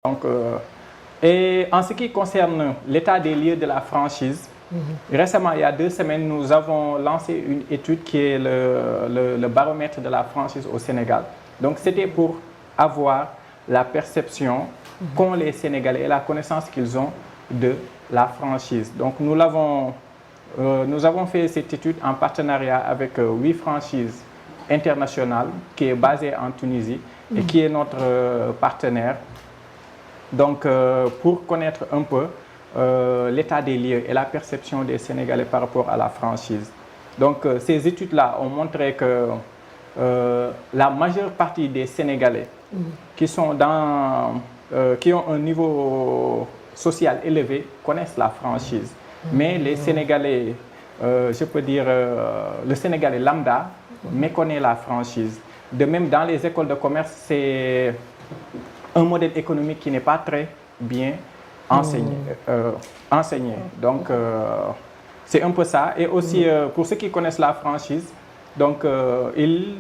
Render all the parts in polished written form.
Donc, et en ce qui concerne l'état des lieux de la franchise, récemment, il y a 2 semaines, nous avons lancé une étude qui est le baromètre de la franchise au Sénégal. Donc, c'était pour avoir la perception qu'ont les Sénégalais et la connaissance qu'ils ont de la franchise. Donc, nous avons fait cette étude en partenariat avec 8 franchises internationales qui est basée en Tunisie et qui est notre partenaire. Donc, pour connaître un peu l'état des lieux et la perception des Sénégalais par rapport à la franchise. Donc, ces études-là ont montré que la majeure partie des Sénégalais qui ont un niveau social élevé connaissent la franchise. Mais les Sénégalais, je peux dire, le Sénégalais lambda méconnaît la franchise. De même, dans les écoles de commerce, c'est un modèle économique qui n'est pas très bien enseigné. Donc, c'est un peu ça. Et aussi, pour ceux qui connaissent la franchise, donc, ils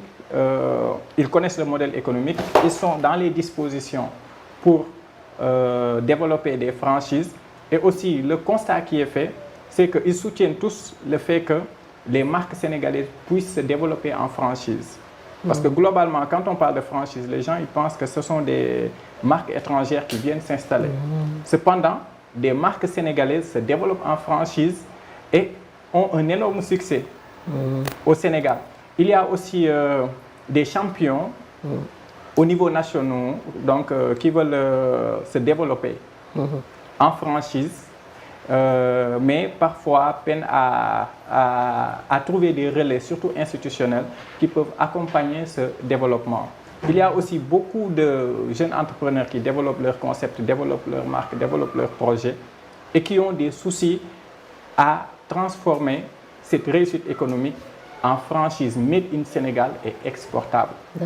connaissent le modèle économique. Ils sont dans les dispositions pour développer des franchises. Et aussi, le constat qui est fait, c'est qu'ils soutiennent tous le fait que les marques sénégalaises puissent se développer en franchise. Parce que globalement, quand on parle de franchise, les gens ils pensent que ce sont des marques étrangères qui viennent s'installer. Cependant, des marques sénégalaises se développent en franchise et ont un énorme succès au Sénégal. Il y a aussi des champions au niveau national donc, qui veulent se développer en franchise, mais parfois peinent à trouver des relais, surtout institutionnels, qui peuvent accompagner ce développement. Il y a aussi beaucoup de jeunes entrepreneurs qui développent leurs concepts, développent leurs marques, développent leurs projets et qui ont des soucis à transformer cette réussite économique en franchise made in Sénégal et exportable.